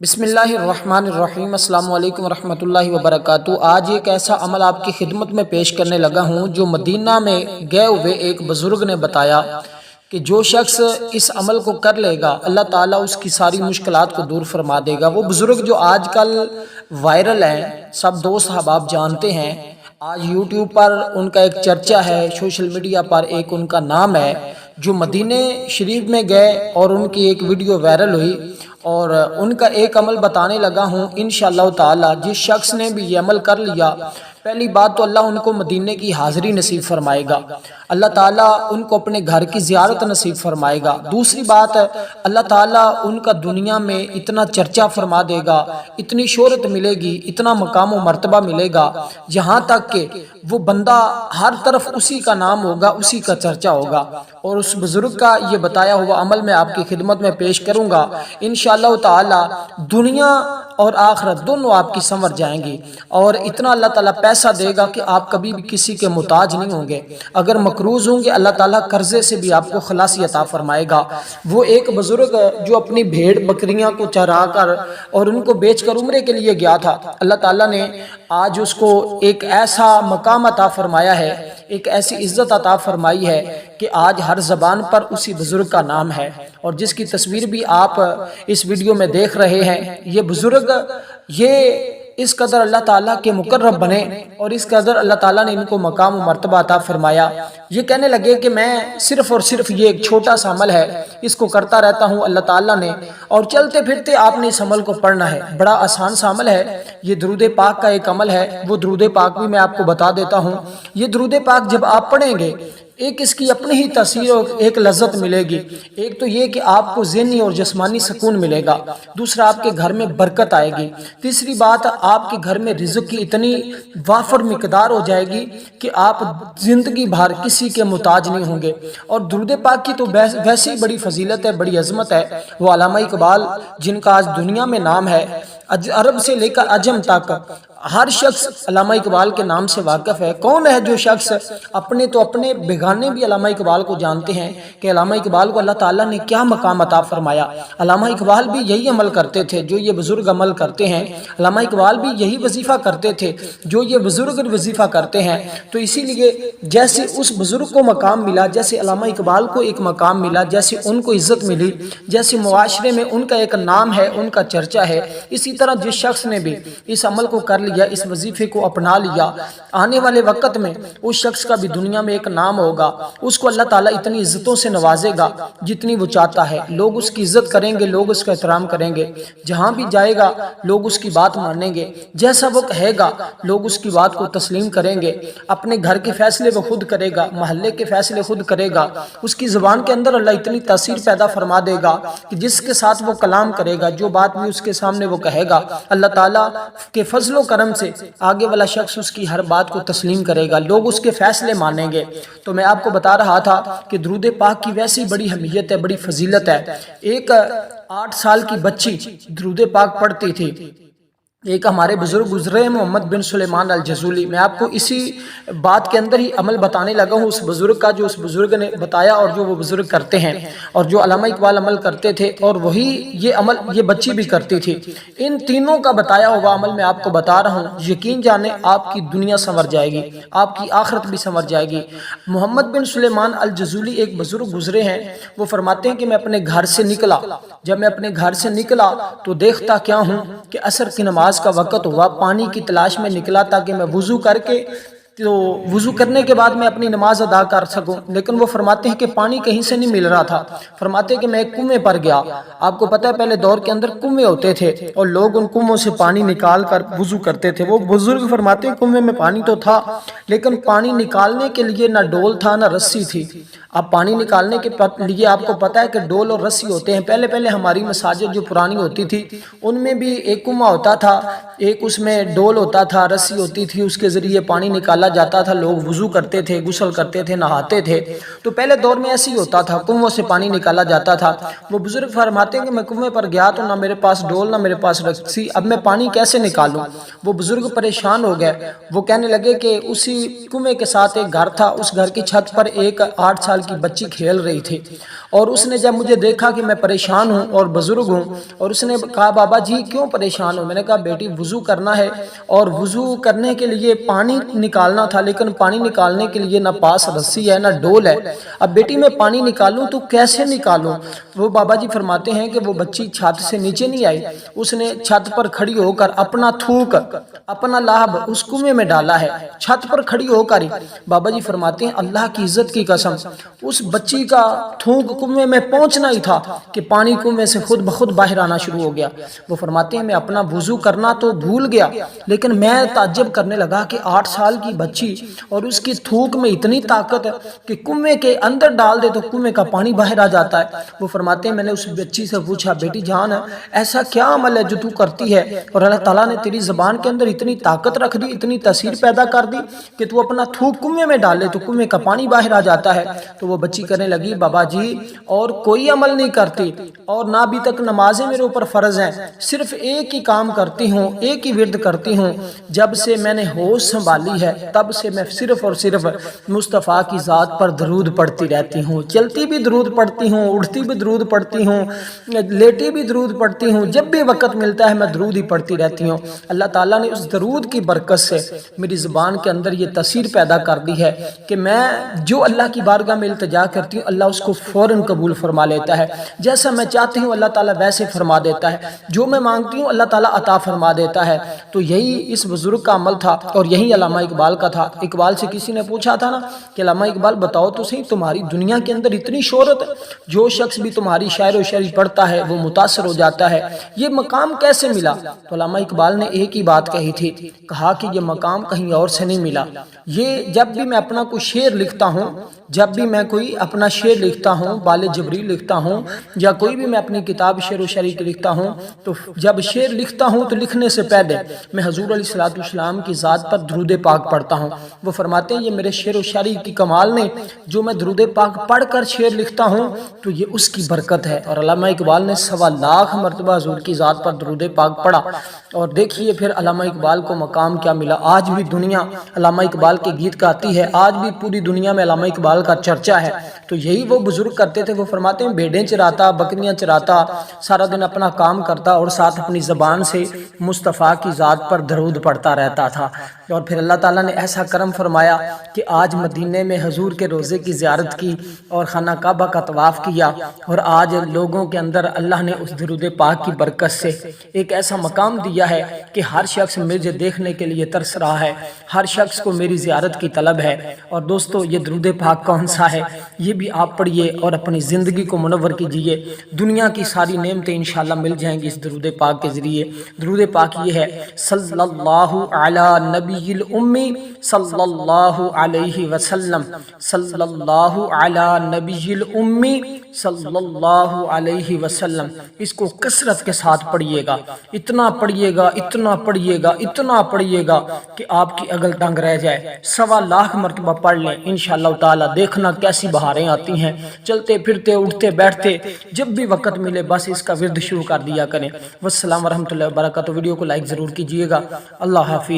بسم اللہ الرحمن الرحیم۔ السلام علیکم ورحمۃ اللہ وبرکاتہ۔ آج ایک ایسا عمل آپ کی خدمت میں پیش کرنے لگا ہوں جو مدینہ میں گئے ہوئے ایک بزرگ نے بتایا کہ جو شخص اس عمل کو کر لے گا اللہ تعالیٰ اس کی ساری مشکلات کو دور فرما دے گا۔ وہ بزرگ جو آج کل وائرل ہیں، سب دوست احباب جانتے ہیں، آج یوٹیوب پر ان کا ایک چرچا ہے، سوشل میڈیا پر ایک ان کا نام ہے، جو مدینہ شریف میں گئے اور ان کی ایک ویڈیو وائرل ہوئی اور ان کا ایک عمل بتانے لگا ہوں۔ انشاءاللہ تعالی جس شخص نے بھی یہ عمل کر لیا، پہلی بات تو اللہ ان کو مدینے کی حاضری نصیب فرمائے گا، اللہ تعالیٰ ان کو اپنے گھر کی زیارت نصیب فرمائے گا۔ دوسری بات، اللہ تعالیٰ ان کا دنیا میں اتنا چرچا فرما دے گا، اتنی شہرت ملے گی، اتنا مقام و مرتبہ ملے گا، جہاں تک کہ وہ بندہ ہر طرف اسی کا نام ہوگا، اسی کا چرچا ہوگا۔ اور اس بزرگ کا یہ بتایا ہوا عمل میں آپ کی خدمت میں پیش کروں گا۔ انشاءاللہ تعالی دنیا اور آخرت دونوں آپ کی سنور جائیں گی، اور اتنا اللہ تعالیٰ پیسہ دے گا کہ آپ کبھی بھی کسی کے محتاج نہیں ہوں گے۔ اگر مقروض ہوں گے اللہ تعالیٰ قرضے سے بھی آپ کو خلاصی عطا فرمائے گا۔ وہ ایک بزرگ جو اپنی بھیڑ بکریاں کو چرا کر اور ان کو بیچ کر عمرے کے لیے گیا تھا، اللہ تعالیٰ نے آج اس کو ایک ایسا مقام عطا فرمایا ہے، ایک ایسی عزت عطا فرمائی ہے کہ آج ہر زبان پر اسی بزرگ کا نام ہے، اور جس کی تصویر بھی آپ اس ویڈیو میں دیکھ رہے ہیں۔ یہ بزرگ یہ اس قدر اللہ تعالیٰ کے مقرب بنے اور اس قدر اللہ تعالیٰ نے ان کو مقام و مرتبہ عطا فرمایا، یہ کہنے لگے کہ میں صرف اور صرف یہ ایک چھوٹا سا عمل ہے، اس کو کرتا رہتا ہوں اللہ تعالیٰ نے، اور چلتے پھرتے آپ نے اس عمل کو پڑھنا ہے۔ بڑا آسان سا عمل ہے، یہ درود پاک کا ایک عمل ہے۔ وہ درود پاک بھی میں آپ کو بتا دیتا ہوں۔ یہ درود پاک جب آپ پڑھیں گے، ایک اس کی اپنی ہی تاثیر اور ایک لذت ملے گی۔ ایک تو یہ کہ آپ کو ذہنی اور جسمانی سکون ملے گا، دوسرا آپ کے گھر میں برکت آئے گی، تیسری بات آپ کے گھر میں رزق کی اتنی وافر مقدار ہو جائے گی کہ آپ زندگی بھر کسی کے محتاج نہیں ہوں گے۔ اور درود پاک کی تو ویسے ہی بڑی فضیلت ہے، بڑی عظمت ہے۔ وہ علامہ اقبال جن کا آج دنیا میں نام ہے، عرب سے لے کر عجم تک ہر شخص علامہ اقبال کے نام سے واقف ہے۔ کون ہے جو شخص اپنے تو اپنے بیگانے بھی علامہ اقبال کو جانتے ہیں کہ علامہ اقبال کو اللہ تعالیٰ نے کیا مقام عطا فرمایا۔ علامہ اقبال بھی یہی عمل کرتے تھے جو یہ بزرگ عمل کرتے ہیں، علامہ اقبال بھی یہی وظیفہ کرتے تھے جو یہ بزرگ وظیفہ کرتے ہیں۔ تو اسی لیے جیسے اس بزرگ کو مقام ملا، جیسے علامہ اقبال کو ایک مقام ملا، جیسے ان کو عزت ملی، جیسے معاشرے میں ان کا ایک نام ہے، ان کا چرچا ہے، اسی طرح جس شخص نے بھی اس عمل کو کر لیا، اس وظیفے کو اپنا لیا، آنے والے وقت میں اس شخص کا بھی دنیا میں ایک نام ہوگا۔ اس کو اللہ تعالیٰ اتنی عزتوں سے نوازے گا جتنی وہ چاہتا ہے، لوگ اس کی عزت کریں گے، لوگ اس کا احترام کریں گے، جہاں بھی جائے گا لوگ اس کی بات مانیں گے، جیسا وہ کہے گا لوگ اس کی بات کو تسلیم کریں گے۔ اپنے گھر کے فیصلے وہ خود کرے گا، محلے کے فیصلے خود کرے گا، اس کی زبان کے اندر اللہ اتنی تاثیر پیدا فرما دے گا کہ جس کے ساتھ وہ کلام کرے گا، جو بات بھی اس کے سامنے وہ کہے گا، اللہ تعالیٰ کے فضل و کرم سے آگے والا شخص اس کی ہر بات کو تسلیم کرے گا، لوگ اس کے فیصلے مانیں گے۔ تو میں آپ کو بتا رہا تھا کہ درود پاک کی ویسی بڑی اہمیت ہے، بڑی فضیلت ہے۔ ایک 8 سال کی بچی درود پاک پڑھتی تھی۔ ایک ہمارے بزرگ گزرے ہیں محمد بن سلیمان الجزولی، میں آپ کو اسی بات کے اندر ہی عمل بتانے لگا ہوں اس بزرگ کا، جو اس بزرگ نے بتایا اور جو وہ بزرگ کرتے ہیں، اور جو علامہ اقبال عمل کرتے تھے اور وہی یہ عمل یہ بچی بھی کرتی تھی۔ ان تینوں کا بتایا ہوا عمل میں آپ کو بتا رہا ہوں، یقین جانے آپ کی دنیا سنور جائے گی، آپ کی آخرت بھی سنور جائے گی۔ محمد بن سلیمان الجزولی ایک بزرگ گزرے ہیں، وہ فرماتے ہیں کہ میں اپنے گھر سے نکلا، جب میں اپنے گھر سے نکلا تو دیکھتا کیا ہوں کہ عصر کی نماز کا وقت ہوا، پانی کی تلاش میں نکلا تاکہ میں وضو کر کے، تو وضو کرنے کے بعد میں اپنی نماز ادا کر سکوں، لیکن وہ فرماتے ہیں کہ پانی کہیں سے نہیں مل رہا تھا۔ فرماتے ہیں کہ میں ایک کنویں پر گیا، آپ کو پتہ ہے پہلے دور کے اندر کنویں ہوتے تھے اور لوگ ان کنووں سے پانی نکال کر وضو کرتے تھے۔ وہ بزرگ فرماتے ہیں کنویں میں پانی تو تھا، لیکن پانی نکالنے کے لیے نہ ڈول تھا نہ رسی تھی۔ اب پانی نکالنے کے لیے آپ کو پتہ ہے کہ ڈول اور رسی ہوتے ہیں۔ پہلے ہماری مساجد جو پرانی ہوتی تھی ان میں بھی ایک کنواں ہوتا تھا، ایک اس میں ڈول ہوتا تھا، رسی ہوتی تھی، اس کے ذریعے پانی نکالا نکالا جاتا تھا، لوگ وضو کرتے تھے، غسل کرتے تھے، نہاتے تھے، تو پہلے دور میں ایسے ہی ہوتا تھا، کنووں سے پانی نکالا جاتا تھا۔ وہ بزرگ فرماتے ہیں کہ میں کنویں پر گیا تو نہ میرے پاس ڈول نہ میرے پاس رسی، اب میں پانی کیسے نکالوں؟ وہ بزرگ پریشان ہو گئے، وہ کہنے لگے کہ اسی کنویں کے ساتھ ایک گھر تھا، اس گھر کی چھت پر ایک 8 سال کی بچی کھیل رہی تھی، اور اس نے جب مجھے دیکھا کہ میں پریشان ہوں اور بزرگ ہوں، اور اس نے کہا بابا جی کیوں پریشان ہو؟ میں نے کہا بیٹی وضو کرنا ہے، اور وضو کرنے کے لیے پانی نکالنا تھا، لیکن پانی نکالنے کے لیے نہ پاس رسی ہے نہ ڈول ہے، اب بیٹی میں پانی نکالوں تو کیسے نکالوں؟ وہ بابا جی فرماتے ہیں کہ وہ بچی چھت سے نیچے نہیں آئی، اس نے چھت پر کھڑی ہو کر اپنا تھوک، اپنا لعاب اس کنویں میں ڈالا ہے، چھت پر کھڑی ہو کر ہی۔ بابا جی فرماتے ہیں اللہ کی عزت کی قسم، اس بچی کا تھوک کنویں میں پہنچنا ہی تھا کہ پانی کنویں سے خود بخود باہر آنا شروع ہو گیا۔ وہ فرماتے ہیں میں اپنا وضو کرنا تو بھول گیا، لیکن میں تعجب کرنے لگا کہ 8 سال کی بچی اور اس کی تھوک میں اتنی طاقت کہ کنویں کے اندر ڈال دے تو کنویں کا پانی باہر آ جاتا ہے۔ وہ فرماتے ہیں میں نے اس بچی سے پوچھا بیٹی جان ایسا کیا عمل ہے جو تو کرتی ہے اور اللہ تعالیٰ نے تیری زبان کے اندر اتنی طاقت رکھ دی، اتنی تاثیر پیدا کر دی کہ تو اپنا تھوک کنویں میں ڈالے تو کنویں کا پانی باہر آ جاتا ہے؟ تو وہ بچی کہنے لگی بابا جی اور کوئی عمل نہیں کرتی، اور نہ ابھی تک نمازیں میرے اوپر فرض ہیں، صرف ایک ہی کام کرتی ہوں، ایک ہی ورد کرتی ہوں، جب سے میں نے ہوش سنبھالی ہے تب سے میں صرف اور صرف مصطفیٰ کی ذات پر درود پڑھتی رہتی ہوں، چلتی بھی درود پڑھتی ہوں، اٹھتی بھی درود پڑھتی ہوں، لیٹی بھی درود پڑھتی ہوں، جب بھی وقت ملتا ہے میں درود ہی پڑھتی رہتی ہوں۔ اللہ تعالیٰ نے اس درود کی برکت سے میری زبان کے اندر یہ تاثیر پیدا کر دی ہے کہ میں جو اللہ کی بارگاہ میں التجا کرتی ہوں اللہ اس کو فوراً قبول فرما لیتا ہے، جیسا میں چاہتی ہوں اللہ تعالیٰ ویسے فرما دیتا ہے، جو میں مانگتی ہوں اللہ تعالیٰ عطا فرما دیتا ہے۔ تو یہی اس بزرگ کا عمل تھا اور یہی علامہ اقبال کا تھا۔ اقبال سے کسی نے پوچھا تھا نا کہ علامہ اقبال بتاؤ تو صحیح تمہاری دنیا کے اندر اتنی شہرت ہے، جو شخص بھی تمہاری شاعر و شاعری پڑھتا ہے وہ متاثر ہو جاتا ہے، یہ مقام کیسے ملا؟ تو علامہ اقبال نے ایک ہی بات کہی تھی، کہا کہ یہ مقام کہیں اور سے نہیں ملا، یہ جب بھی میں اپنا کوئی شعر لکھتا ہوں، جب بھی میں کوئی اپنا شعر لکھتا ہوں، بال جبریل لکھتا ہوں، یا کوئی بھی میں اپنی کتاب شعر و شاعری کی لکھتا ہوں، تو جب شعر لکھتا ہوں تو لکھنے سے پہلے میں حضور علیہ السلام کی ذات پر درود پاک پڑھتا ہوں۔ وہ فرماتے ہیں یہ میرے شعر و شاعری کی کمال نہیں، جو میں درود پاک پڑھ کر شعر لکھتا ہوں تو یہ اس کی برکت ہے۔ اور علامہ اقبال نے 1.25 لاکھ مرتبہ حضور کی ذات پر درود پاک پڑھا، اور دیکھیے پھر علامہ اقبال کو مقام کیا ملا۔ آج بھی دنیا علامہ اقبال کے گیت گاتی ہے، آج بھی پوری دنیا میں علامہ اقبال کا چرچا ہے۔ تو یہی وہ بزرگ کرتے تھے، وہ فرماتے ہیں بھیڑیں چراتا، بکریاں چراتا، سارا دن اپنا کام کرتا اور ساتھ اپنی زبان سے مصطفیٰ کی ذات پر درود پڑھتا رہتا تھا۔ اور پھر اللہ تعالیٰ نے ایسا کرم فرمایا کہ آج مدینے میں حضور کے روزے کی زیارت کی اور خانہ کعبہ کا طواف کیا، اور آج لوگوں کے اندر اللہ نے اس درود پاک کی برکت سے ایک ایسا مقام دیا ہے کہ ہر شخص مجھے دیکھنے کے لیے ترس رہا ہے، ہر شخص کو میری زیارت کی طلب ہے۔ اور دوستو یہ درود پاک کون سا ہے یہ بھی آپ پڑھیے اور اپنی زندگی کو منور کیجئے، دنیا کی ساری نعمتیں انشاءاللہ مل جائیں گی اس درود پاک کے ذریعے۔ درود پاک یہ ہے صلی اللہ علی نبی الامی صلی اللہ علیہ وسلم، صلی اللہ علی نبی الامی صلی اللہ علیہ وسلم۔ اس کو کثرت کے ساتھ پڑھیے گا، اتنا پڑھیے گا، اتنا پڑھیے گا، اتنا پڑھیے گا کہ آپ کی اگل ٹنگ رہ جائے۔ 1.25 لاکھ مرتبہ پڑھ لیں انشاءاللہ تعالی، دیکھنا کیسی بہاریں آتی ہیں، چلتے پھرتے اٹھتے بیٹھتے جب بھی وقت ملے بس اس کا ورد شروع کر دیا کریں۔ والسلام ورحمۃ اللہ وبرکاتہ۔ ویڈیو کو لائک ضرور کیجئے گا۔ اللہ حافظ۔